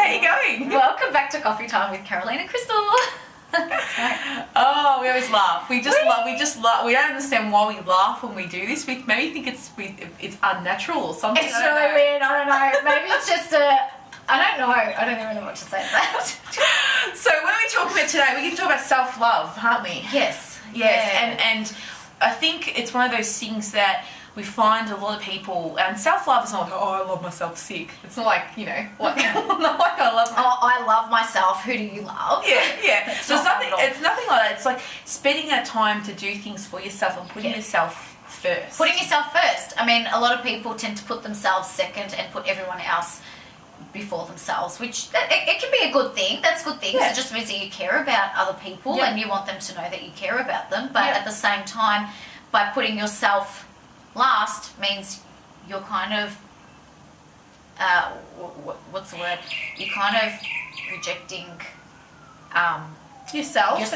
how you going? Welcome back to Coffee Time with Carolina Kristal. Oh, we always laugh. We just love. We don't understand why we laugh when we do this. We maybe think it's unnatural or something. It's really weird. I don't know. Maybe it's just I don't know. I don't even know what to say to that. So what are we talking about today? We can talk about self-love, aren't we? Yes. Yes. Yeah. And I think it's one of those things that we find a lot of people, and self-love is not like, oh, I love myself sick. It's not like, like, not like I love myself. Oh, I love myself. Who do you love? Yeah. So it's nothing like that. It's like spending that time to do things for yourself and putting yourself first. Putting yourself first. I mean, a lot of people tend to put themselves second and put everyone else before themselves, which it can be a good thing. That's a good thing. Yeah. It just means that you care about other people and you want them to know that you care about them. But at the same time, by putting yourself last means you're kind of what's the word? You're kind of rejecting yourself,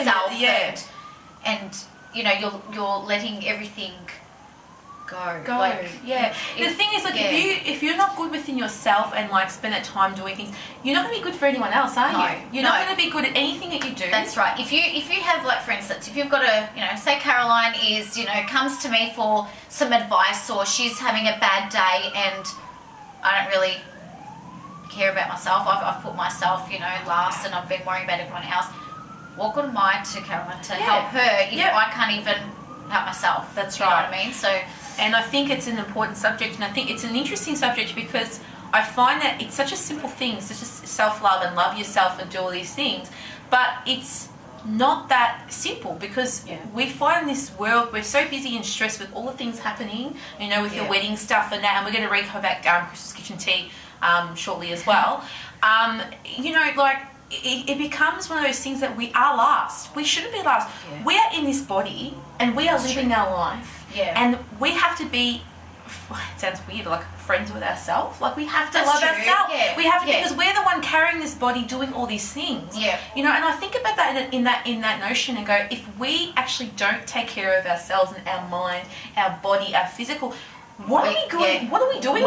and you're letting everything go. The thing is, like, if you're not good within yourself and like spend that time doing things, you're not going to be good for anyone else, are you? You're not going to be good at anything that you do. That's right. If you have, like, for instance, if you've got say Caroline is comes to me for some advice, or she's having a bad day and I don't really care about myself. I've put myself last, and I've been worrying about everyone else. What good am I to Caroline to help her if I can't even help myself? That's right. You know what I mean? So. And I think it's an important subject, and I think it's an interesting subject because I find that it's such a simple thing, such as self-love and love yourself and do all these things, but it's not that simple because we find this world, we're so busy and stressed with all the things happening, with your wedding stuff and that, and we're going to recover that Christmas kitchen tea shortly as well. It becomes one of those things that we are last. We shouldn't be last. Yeah. We are in this body and we are living our life. Yeah. And we have to be, it sounds weird, like friends with ourselves. Like we have to love ourselves. Yeah. We have to, because we're the one carrying this body doing all these things. Yeah. And I think about that in that notion and go, if we actually don't take care of ourselves and our mind, our body, our physical, what are we doing? What are we doing?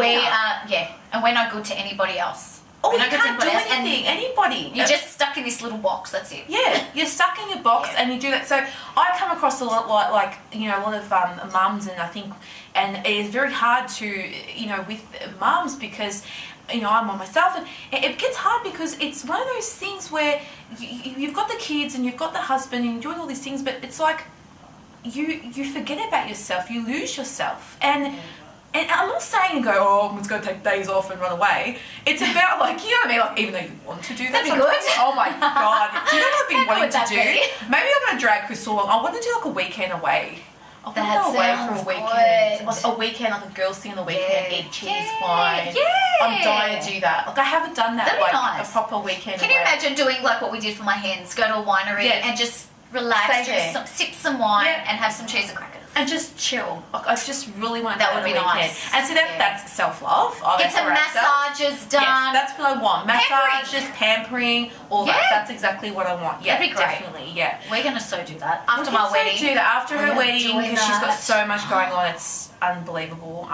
And we're not good to anybody else. Oh, you can't do anything, anybody. You're just stuck in this little box, that's it. Yeah, you're stuck in your box and you do that. So I come across a lot, a lot of mums, and I think, and it is very hard to, with mums because, I'm on myself, and it gets hard because it's one of those things where you've got the kids and you've got the husband and you're doing all these things, but it's like you forget about yourself, you lose yourself. And I'm not saying go, I'm just going to take days off and run away. It's about, like, you know what I mean? Like, even though you want to do that. That'd be good. Oh, my God. Do you know what I've been wanting to do? Maybe I'm going to drag Kristal along. I want to do, like, a weekend away. I want to go away for a weekend. Like, a weekend, like a girls' thing on the weekend, eat cheese, wine. Yeah. I'm dying to do that. Like, I haven't done that. That'd be nice. A proper weekend Can you imagine doing, like, what we did for my hens? Go to a winery and just relax, sip some wine and have some cheese and crackers. And just chill. Like, I just really want that would be nice. And so that's self-love. Get some massages done. Yes, that's what I want. Massages, pampering, all that. That's exactly what I want. Yeah, that'd be great. Definitely. Yeah, we're gonna do that after my wedding. Do that after her wedding because she's got so much going on. It's unbelievable.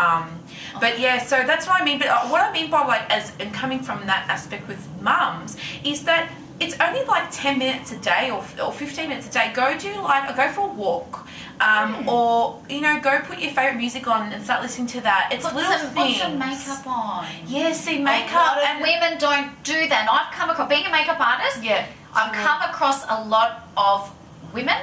But so that's what I mean. But what I mean by and coming from that aspect with mums is that it's only like 10 minutes a day or 15 minutes a day. Go for a walk. Or go put your favourite music on and start listening to that. It's little things. Put some makeup on. Yeah, see, makeup. A lot of women don't do that. And I've come across, being a makeup artist, I've come across a lot of women,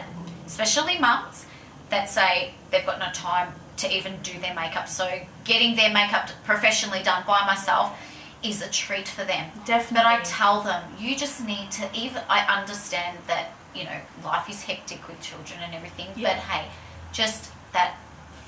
especially mums, that say they've got no time to even do their makeup. So getting their makeup professionally done by myself is a treat for them. Definitely. But I tell them, you just need to, I understand that, life is hectic with children and everything, but hey, just that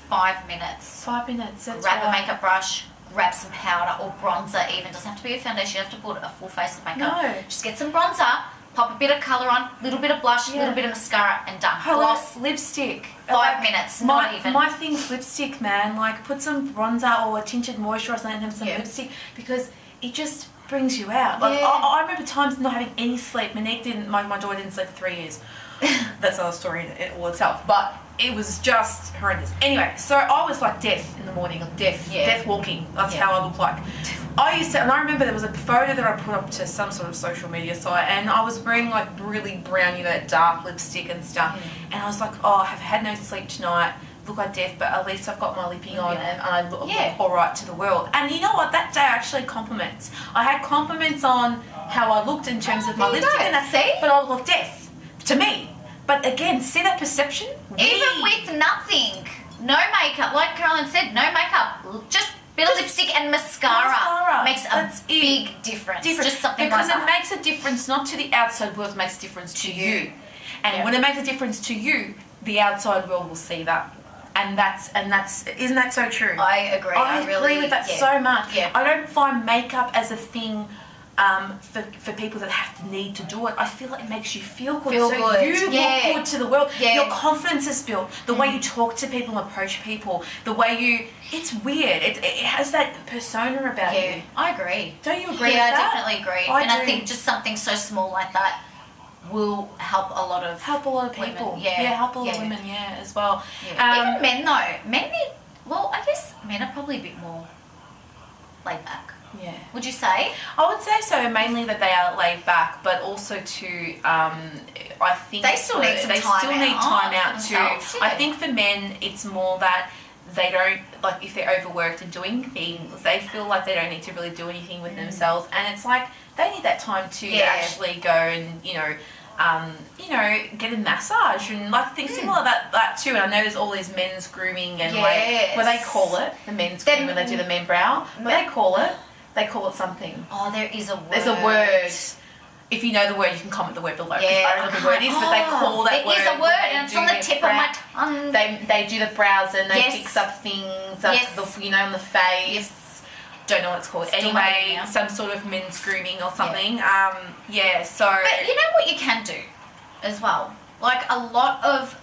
5 minutes. 5 minutes, that's grab a makeup brush, grab some powder or bronzer even. Doesn't have to be a foundation, you have to put a full face of makeup. No. Just get some bronzer, pop a bit of colour on, little bit of blush, little bit of mascara, and done. Gloss, lipstick. 5 minutes, not even. My thing's lipstick, man. Like, put some bronzer or a tinted moisturiser and have some lipstick because it just brings you out. Like, I remember times not having any sleep. My daughter didn't sleep for 3 years. That's another story in all itself. But it was just horrendous. Anyway, so I was like death in the morning, death walking. That's how I look like. I used to, and I remember there was a photo that I put up to some sort of social media site, and I was wearing like really brown, you know, that dark lipstick and stuff, and I was like, oh, I've had no sleep tonight, look like death, but at least I've got my lipping on, and I look all right to the world. And you know what, that day I actually compliments. I had compliments on how I looked in terms of my lipstick, but I look like death to me. But again, see that perception? Even with nothing, no makeup, like Caroline said, no makeup, just bit of lipstick and mascara makes a big difference. Just something because like that. It makes a difference not to the outside world, it makes a difference to you. And when it makes a difference to you, the outside world will see that. And that's isn't that so true? I agree. I agree with that so much. Yeah. I don't find makeup as a thing for people that have to need to do it. I feel like it makes you feel good. You look good to the world. Yeah. Your confidence is built. The way you talk to people and approach people. The way you... It's weird. It has that persona about you. Yeah, I agree. Don't you agree with that? that? Yeah, I definitely agree. I think just something so small like that will help a lot of people. Women. Yeah, help a lot of women, as well. Yeah. Even men though. Men need... Well, I guess men are probably a bit more laid back. Yeah. Would you say? I would say so, mainly that they are laid back, but also to, I think... They still need some time out too. Yeah. I think for men, it's more that they don't, like if they're overworked and doing things, they feel like they don't need to really do anything with themselves, and it's like they need that time to actually go and, get a massage and like things similar to that too. And I know there's all these men's grooming and like what they call it, the men's grooming when they do the men brow. They call it something. Oh, there is a word. There's a word. If you know the word, you can comment the word below. Because I don't know what the word is, but they call that word. There is a word, and it's on the tip of my tongue. They do the brows and they fix up things, on the face. Yes. Don't know what it's called. Anyway, some sort of men's grooming or something. So. But you know what you can do as well? Like a lot of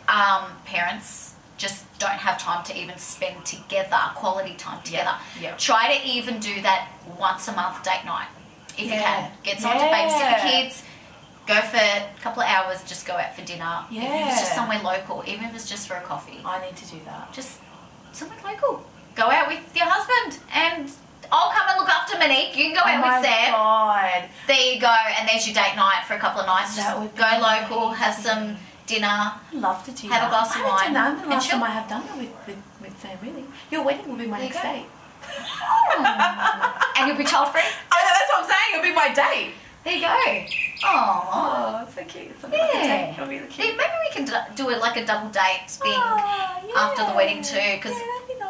parents just don't have time to even spend together, quality time together. Yeah. Try to even do that once a month date night. If you can. Get someone to babysit the kids. Go for a couple of hours, just go out for dinner. Yeah. Even if it's just somewhere local, even if it's just for a coffee. I need to do that. Just somewhere local. Go out with your husband and I'll come and look after Monique. You can go out with Sam. Oh my God. There you go. And there's your date night for a couple of nights. Just go local, have some dinner. I'd love to do that. Have a glass of wine. I don't know the last time I have done it with Sam, really. Your wedding will be my next date. And you'll be child free? I know, that's what I'm saying. It'll be my date. There you go. Oh, so cute. It'll be the cute. Maybe we can do it like a double date thing after the wedding too, because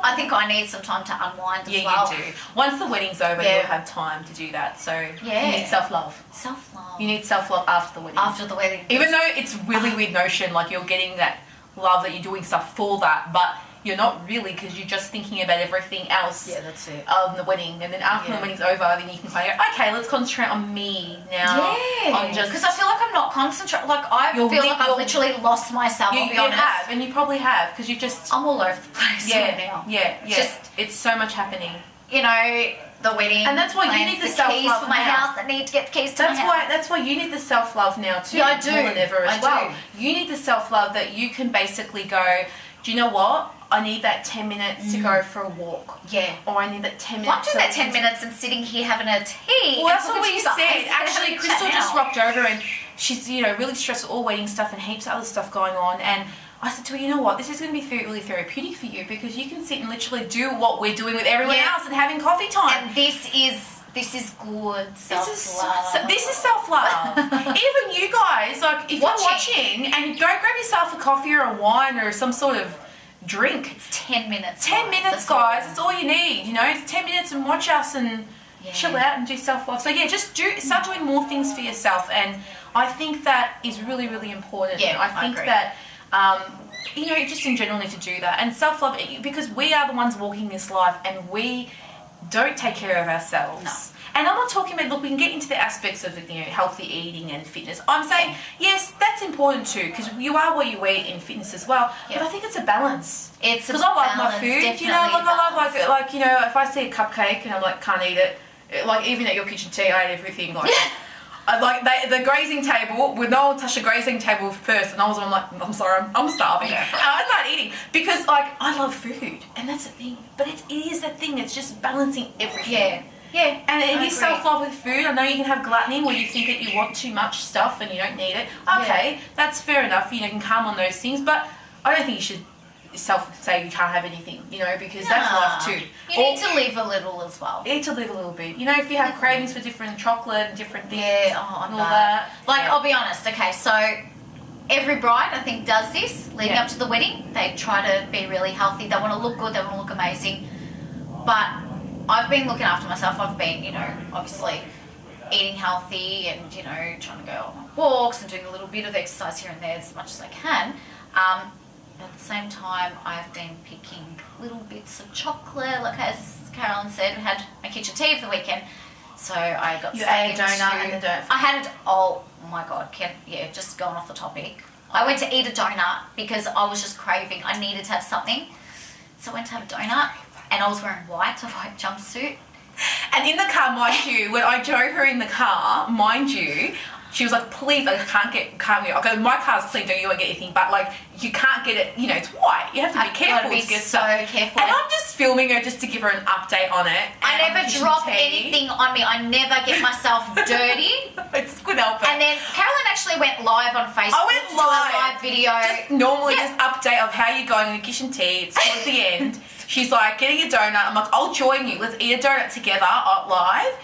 I think I need some time to unwind as well. Yeah, you do. Once the wedding's over, you'll have time to do that. So you need self-love. Self-love. You need self-love after the wedding. After the wedding. Even though it's really weird notion, like you're getting that love that you're doing stuff for that, but you're not really, because you're just thinking about everything else. Yeah, that's it. The wedding, and then after the wedding's over, then you can kind of go, okay, let's concentrate on me now. Yeah. Because I feel like I'm not concentrating. Like I feel like I've literally lost myself. You have, and you probably have, because you just... I'm all over the place right now. Yeah. It's so much happening. You know, the wedding. And that's why you need the self-love keys for my house. I need to get the keys to my house. That's why you need the self-love now too. Yeah, I do. More than ever as well. Do. You need the self-love that you can basically go, do you know what? I need that 10 minutes to go for a walk. Yeah. Or I need that 10 minutes. Well, I'm doing that 10 minutes and sitting here having a tea. Well, that's what we said. Actually, Kristal just rocked over and she's, really stressed, all wedding stuff and heaps of other stuff going on. And I said to her, you know what, this is going to be really therapeutic for you, because you can sit and literally do what we're doing with everyone else and having coffee time. And this is good self-love. This is self-love. Even you guys, like, if you're watching and go grab yourself a coffee or a wine or some sort of drink. It's 10 minutes. 10 minutes, guys. It's all you need, It's 10 minutes and watch us and chill out and do self-love. So, just start doing more things for yourself. And I think that is really, really important. Yeah, I think that... just in general need to do that. And self-love, because we are the ones walking this life and we don't take care of ourselves. No. And I'm not talking about, look, we can get into the aspects of, healthy eating and fitness. I'm saying, yes, that's important too, because you are what you eat in fitness as well. Yeah. But I think it's a balance. Because I love my food, I love, if I see a cupcake and I'm like, can't eat it, like even at your kitchen tea, I ate everything, like... the grazing table, no one touched the grazing table first, and I'm like, I'm sorry, I'm starving. Yeah. And I started eating because, I love food, and that's the thing. But it is that thing. It's just balancing everything. Yeah. Yeah. And it I is agree. self-love with food. I know you can have gluttony where you think that you want too much stuff and you don't need it. Okay, that's fair enough. You can calm on those things, but I don't think you should say you can't have anything, because that's life too. You need to live a little as well. You need to live a little bit. If you have cravings for different chocolate and different things I'm and all bad. that. Like, I'll be honest, okay, so every bride, I think, does this leading up to the wedding. They try to be really healthy. They want to look good. They want to look amazing. But I've been looking after myself. I've been, obviously eating healthy and, trying to go on walks and doing a little bit of exercise here and there as much as I can. At the same time, I've been picking little bits of chocolate. Like as Carolyn said, we had my kitchen tea for the weekend. So I got You ate a donut and the donut. I had it. Oh my God! Just going off the topic. I went to eat a donut because I was just craving. I needed to have something, so I went to have a donut, and I was wearing a white jumpsuit. And in the car, mind you, when I drove her in the car, mind you, she was like, please, I can't get. I go, my car's clean, don't you won't get anything. But like, you can't get it, it's white. You have to be careful. I've got to be so careful. And I'm just filming her just to give her an update on it. I never drop anything on me. I never get myself dirty. I just couldn't help it. And then Carolyn actually went live on Facebook. I went to do a live video. Just normally just update of how you're going in the kitchen tea. It's towards the end. She's like, getting a donut. I'm like, I'll join you. Let's eat a donut together live.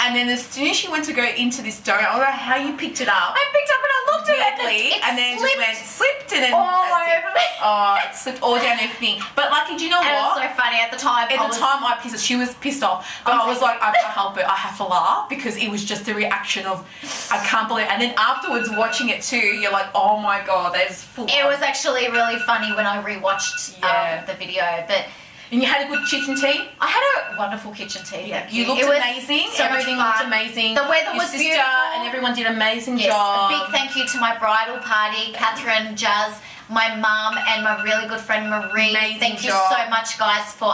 And then as soon as she went to go into this donut, I don't know how you picked it up. I picked up and I looked at it. And then it just went slipped and then all over me. Oh, it slipped all down everything. But lucky, do you know And what? it was so funny at the time. I pissed her. She was pissed off. But I was like, I can't help it. I have to laugh because it was just the reaction of, I can't believe it. And then afterwards watching it too, you're like, oh my God, that is full. It was actually really funny when I rewatched the video. But and you had a good kitchen tea? I had a wonderful kitchen tea. Yeah, you looked amazing. So everything looked amazing. The weather was sister beautiful. And everyone did an amazing Yes, job. a big thank you to my bridal party, Catherine, Jazz, my mum, and my really good friend Marie. Amazing thank job. you so much, guys, for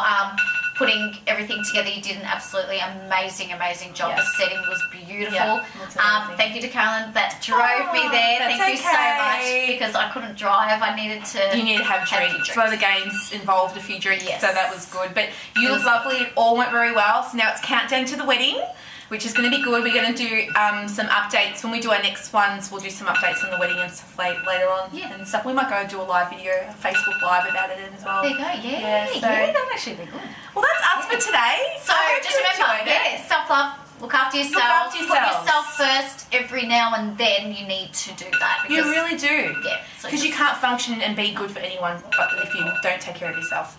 putting everything together. You did an absolutely amazing job. The setting was beautiful. Yeah, thank you to Carolyn that drove me there. Thank you so much because I couldn't drive. I needed to. You need to have drinks. So the games involved a few drinks, Yes. so that was good. But you looked lovely. It all went very well. So now it's countdown to the wedding, which is going to be good. We're going to do some updates. When we do our next ones, we'll do some updates on the wedding and stuff later on. Yeah. And stuff. We might go and do a live video, a Facebook Live about it as well. There you go. Yeah, so- that would actually be good. Well, that's us for today. So I hope just you remember, enjoyed it. self-love. Look after yourself. after Put yourselves. yourself first every now and then. You need to do that. You really do. Yeah. So Because you can't function and be good for anyone but if you don't take care of yourself.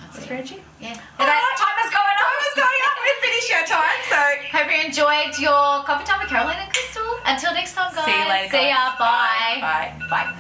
That's That's it. Reggie. Yeah. All right. Time is going on. Time is going up. We've finished our time, so Hope you enjoyed your coffee time with Carolina Kristal. Until next time, guys. see you later, guys. See ya. Bye. Bye. Bye.